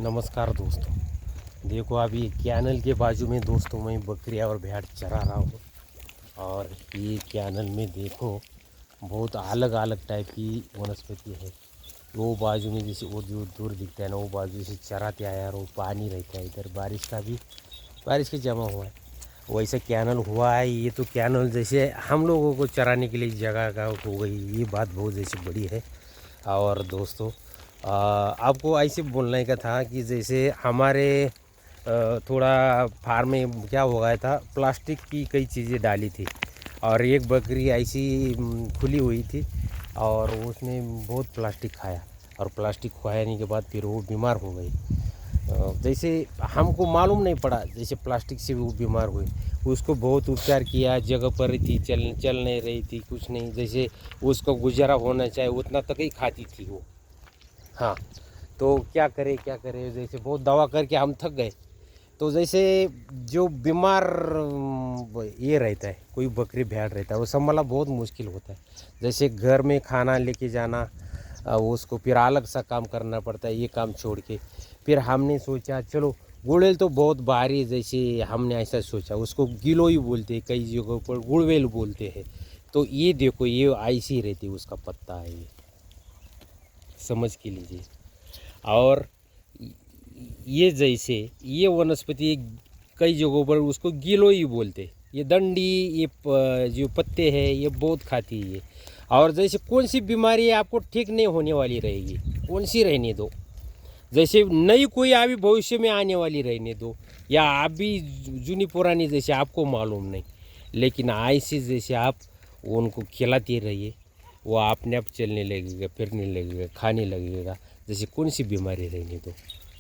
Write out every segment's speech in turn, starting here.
नमस्कार दोस्तों। देखो अभी कैनल के बाजू में दोस्तों मैं बकरियां और भेड़ चरा रहा हूँ। और ये कैनल में देखो बहुत अलग अलग टाइप की वनस्पति है। वो बाजू में जैसे वो जो दूर दिखता है ना, वो बाजू से चराते आया और वो पानी रहता है। इधर बारिश का जमा हुआ है, वैसे कैनल हुआ है। ये तो कैनल जैसे हम लोगों को चराने के लिए जगह का हो गई, ये बात बहुत जैसे बड़ी है। और दोस्तों आपको ऐसे बोलने का था कि जैसे हमारे थोड़ा फार्म में क्या हो गया था, प्लास्टिक की कई चीज़ें डाली थी और एक बकरी ऐसी खुली हुई थी और उसने बहुत प्लास्टिक खाया। और प्लास्टिक खाने के बाद फिर वो बीमार हो गई। जैसे हमको मालूम नहीं पड़ा, जैसे प्लास्टिक से वो बीमार हुई। उसको बहुत उपचार किया, जगह पर थी, चल नहीं रही थी, कुछ नहीं, जैसे उसको गुजारा होना चाहिए उतना तक ही खाती थी वो। हाँ, तो क्या करे जैसे बहुत दवा करके हम थक गए। तो जैसे जो बीमार ये रहता है, कोई बकरी भेड़ रहता है, वो संभालना बहुत मुश्किल होता है। जैसे घर में खाना लेके जाना, उसको फिर अलग सा काम करना पड़ता है, ये काम छोड़ के। फिर हमने सोचा चलो गुड़ेल तो बहुत भारी, जैसे हमने ऐसा सोचा, उसको गिलोई बोलते हैं, कई जगहों पर गुड़वेल बोलते हैं। तो ये देखो ये ऐसी रहती है, उसका पत्ता है ये, समझ के लीजिए। और ये जैसे ये वनस्पति कई जगहों पर उसको गिलोई बोलते, ये डंडी, ये जो पत्ते हैं ये बहुत खाती है ये। और जैसे कौन सी बीमारी आपको ठीक नहीं होने वाली रहेगी, कौन सी रहने दो, जैसे नई कोई अभी भविष्य में आने वाली रहने दो, या अभी जूनी पुरानी जैसे आपको मालूम नहीं, लेकिन ऐसे जैसे आप उनको खिलाते रहिए, वो अपने आप चलने लगेगा, फिरने लगेगा, खाने लगेगा। जैसे कौन सी बीमारी रहने दो,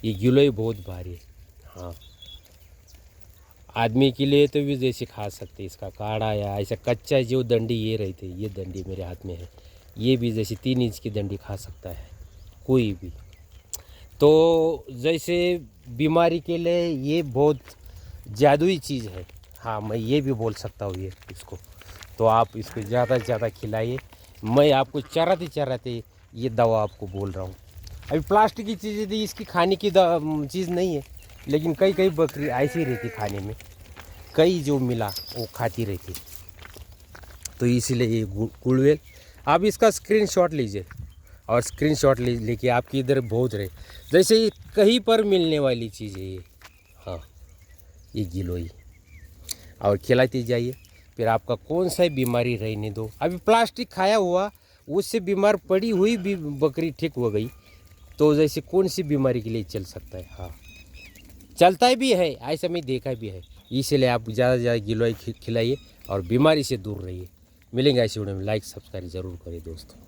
ये गिलोय बहुत भारी है। हाँ, आदमी के लिए तो भी जैसे खा सकते, इसका काढ़ा या ऐसा कच्चा जो डंडी ये रहते, ये डंडी मेरे हाथ में है, ये भी जैसे 3 इंच की डंडी खा सकता है कोई भी। तो जैसे बीमारी के लिए ये बहुत जादुई चीज़ है। हाँ, मैं ये भी बोल सकता हूँ ये इसको। तो आप इसको ज़्यादा से ज़्यादा खिलाइए। मैं आपको चराते चराते ये दवा आपको बोल रहा हूँ। अभी प्लास्टिक की चीज़ें थी, इसकी खाने की चीज़ नहीं है, लेकिन कई कई बकरी ऐसी रहती खाने में, कई जो मिला वो खाती रहती। तो इसीलिए ये गुड़वेल, आप इसका स्क्रीनशॉट लीजिए और स्क्रीनशॉट लेके आपकी इधर बहुत रहे, जैसे ये कहीं पर मिलने वाली चीज़ है ये। हाँ, ये गिलोई, और खिलाते जाइए, फिर आपका कौन सा बीमारी रहने दो। अभी प्लास्टिक खाया हुआ उससे बीमार पड़ी हुई भी बकरी ठीक हो गई, तो जैसे कौन सी बीमारी के लिए चल सकता है। हाँ, चलता है भी है, ऐसा मैं देखा भी है। इसलिए आप ज़्यादा से ज़्यादा गिलोय खिलाइए और बीमारी से दूर रहिए। मिलेंगे ऐसे वीडियो में, लाइक सब्सक्राइब जरूर करिए दोस्तों।